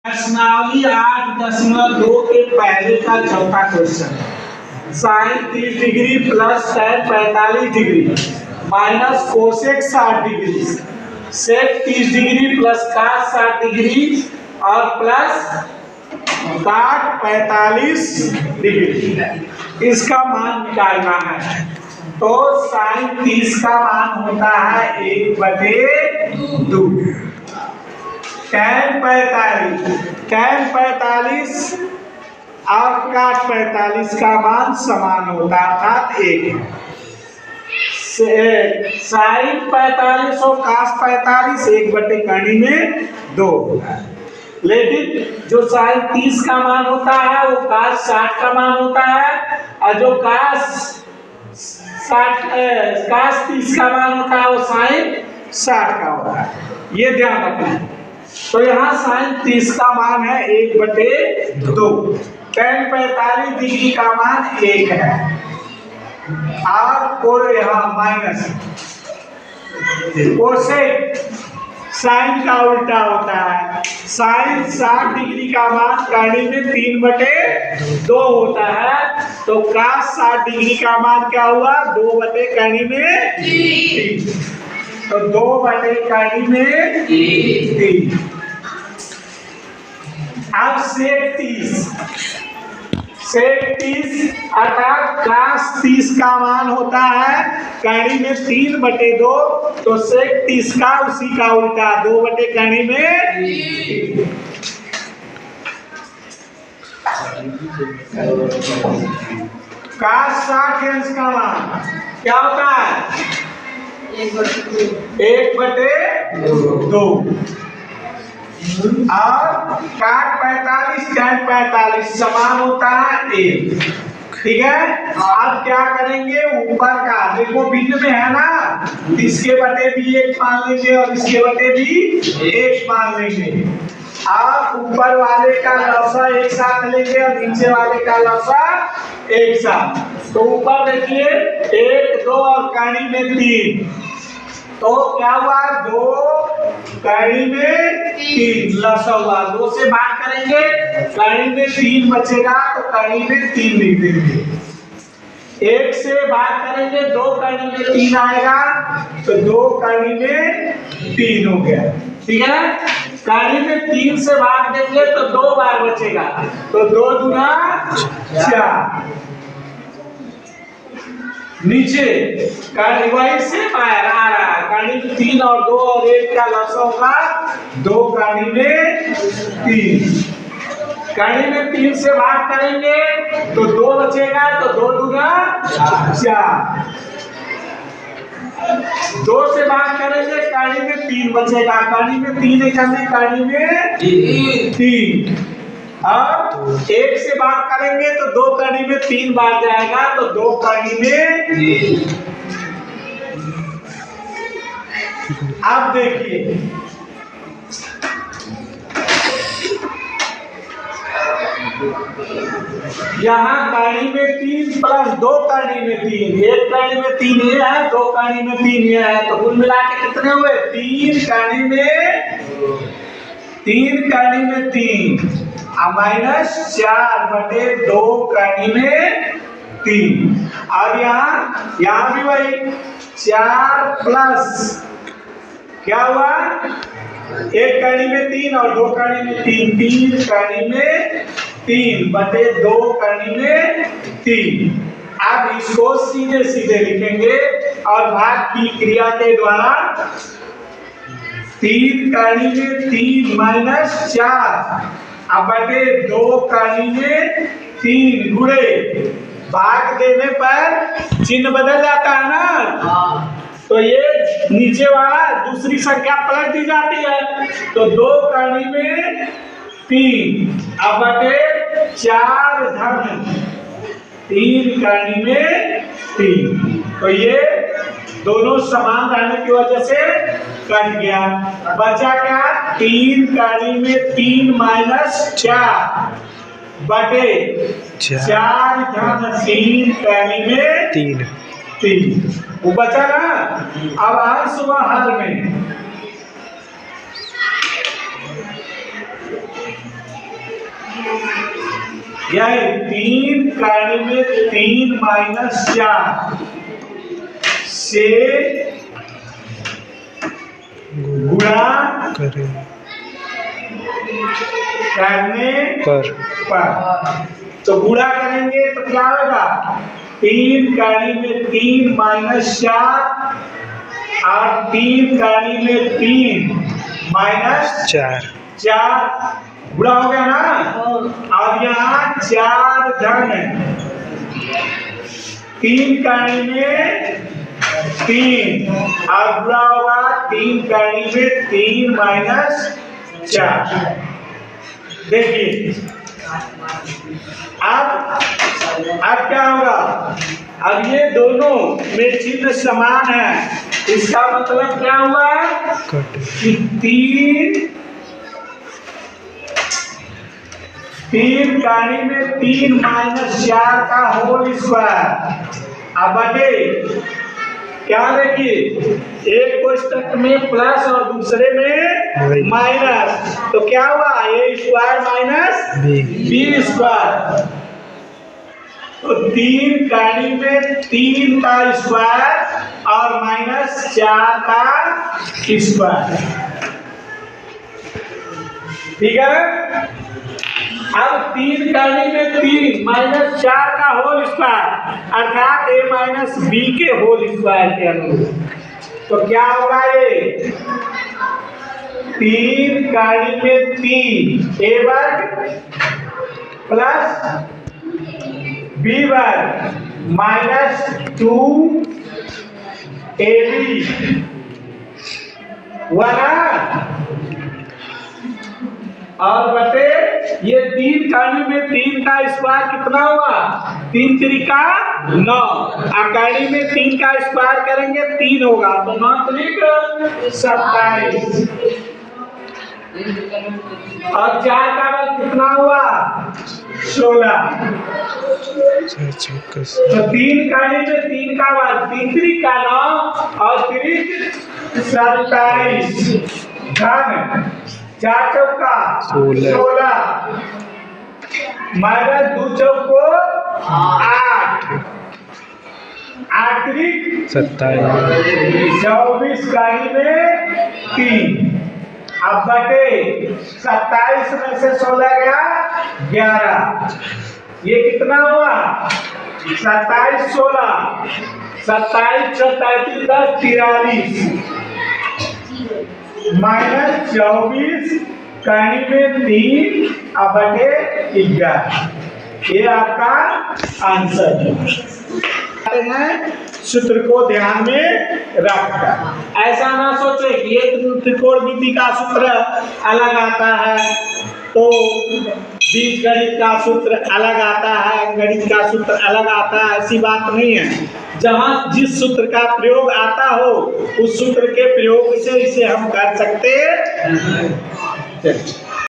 प्रश्नावली 8.2 के पहले का चौथा question. Sine 30 degree plus tan 45 degree minus cosec 60 degree sec 30 degree plus cos 60 degree और प्लस cot 45 डिग्री, इसका मान निकालना है। तो साइन 30 का मान होता है 1/2, tan 45 और cot 45 का मान समान होता है, अर्थात 1। साइन 45 और cos 45 1/2 में 2। लेकिन जो साइन 30 का मान होता है वो cos 60 का मान होता है, और जो cos 30 का मान होता है वो साइन 60 का होता है। ये ध्यान रखना। तो यहाँ साइन 30 का मान है 1/2, tan 45 डिग्री का मान 1 है, और कोई यहाँ माइनस कोसेक साइन का उल्टा होता है। साइन 60 डिग्री का मान कड़ी में 3/2 होता है, तो cos 60 डिग्री का मान क्या हुआ 2/3 में 3, तो 2/3 में 3। अब सेक 30 अर्थात cos 30 का मान होता है कड़ी में 3/2, तो सेक 30 का उसी का उल्टा 2/3 में 3। cos 60 अंश का मान क्या होता है 1/2, और cot 45 tan 45 समान होता है 1। ठीक है, अब क्या करेंगे ऊपर का देखो भिन्न में है ना, इसके बटे भी 1 मान लेंगे और इसके बटे भी 1 मान लेंगे। आप ऊपर वाले का लसा एक साथ लेंगे और नीचे वाले का लसा एक साथ। तो ऊपर देखिए 1 2 और कड़ी में 3, तो क्या हुआ 2 कड़ी में 3 लसा हुआ। 2 से भाग करेंगे कड़ी में 3 बचेगा, तो कड़ी में 3 लिख देंगे। 1 से भाग करेंगे 2 कड़ी में 3 आएगा, तो 2 कड़ी में 3 हो गया। ठीक है, कड़ी में 3 से भाग देंगे तो 2 बार बचेगा, तो 2 दूना 4। नीचे कड़ी वही से बाहर आ रहा है, कड़ी में 3 और 2 और 1 का लसा होगा 2 कड़ी में 3। कड़ी में 3 से भाग करेंगे तो 2 बचेगा, तो 2 दूना 4। 2 से भाग करेंगे कड़ी में 3 बचेगा, कड़ी में 3 निकालने कड़ी में 3। अब 1 से भाग करेंगे तो 2 कड़ी में 3 बार जाएगा, तो 2 कड़ी में 1। अब देखिए यहाँ कड़ी में 3 प्लस 2 कड़ी में 3, 1 कड़ी में 3 ये है, 2 कड़ी में 3 ये है, तो कुल मिला के कितने हुए 3 कड़ी में 3 माइनस 4/2 कड़ी में 3। और यहाँ भी वही 4 प्लस क्या हुआ 1 कड़ी में 3 और 2 कड़ी में 3, 3 कड़ी में 3/2 कड़ी में 3। अब इसको सीधे सीधे लिखेंगे और भाग की क्रिया के द्वारा 3 कड़ी में 3 माइनस 4/2 कड़ी में 3 गुणे भाग देने पर चिन्ह बदल जाता है ना, तो ये नीचे वाला दूसरी संख्या पलट दी जाती है, तो 2 कड़ी में 3/4 धन 3 कड़ी में 3, तो ये दोनों समान रहने की वजह से कट गया। बचा क्या 3 कड़ी में 3 माइनस 4/4 धन 3 कड़ी में 3 वो बचा ना। अब अंश हुआ हल में यह 3 करने में 3 माइनस 4 से गुणा करने पर तो गुणा करेंगे तो क्या होगा 3 कड़ी में 3 माइनस 4 और 3 कड़ी में 3 माइनस 4 गुणा हो गया ना। अब यहाँ 4 धन 3 कड़ी में 3 अब गुणा होगा 3 कड़ी में 3 माइनस 4। देखिए अब क्या होगा, अब ये दोनों में चिन्ह समान है, इसका मतलब क्या हुआ कि 3 कड़ी में 3 माइनस 4 का होल स्क्वायर। अब बटे क्या देखिए एक कोष्टक में प्लस और दूसरे में माइनस, तो क्या हुआ ए स्क्वायर माइनस बी स्क्वायर। तो 3 कड़ी में 3 का स्क्वायर और माइनस 4 का स्क्वायर, ठीक है। अब 3 कड़ी में 3 माइनस 4 का होल स्क्वायर अर्थात ए माइनस बी के होल स्क्वायर के अनुरूप, तो क्या होगा ये 3 कड़ी में 3 ए वर्ग प्लस बी वर्ग माइनस 2 ए बी और बटे ये 3 कड़ी में 3 का स्क्वायर कितना हुआ 3 त्रिका 9, कड़ी में 3 का स्क्वायर करेंगे 3 होगा तो 9 त्रिक 27 और 4 का बल कितना हुआ 16। तो 3 कड़ी में 3 का बल 3 त्रिक 9 और त्रिक 27 धन 4 चौका 16 माइनस 2 चौको 8 त्रिक 24 कड़ी में 3। अब बटे 27 में से 16 गया 11, ये कितना हुआ 27 16 27 34 10 43 माइनस 24 कड़ी में 3 अब बटे 11, ये आपका आंसर है। सूत्र को ध्यान में रखकर ऐसा ना सोचे कि एक त्रिकोणमिति का सूत्र अलग आता है तो बीजगणित का सूत्र अलग आता है, गणित का सूत्र अलग आता है, ऐसी बात नहीं है। जहाँ जिस सूत्र का प्रयोग आता हो उस सूत्र के प्रयोग से इसे हम कर सकते हैं।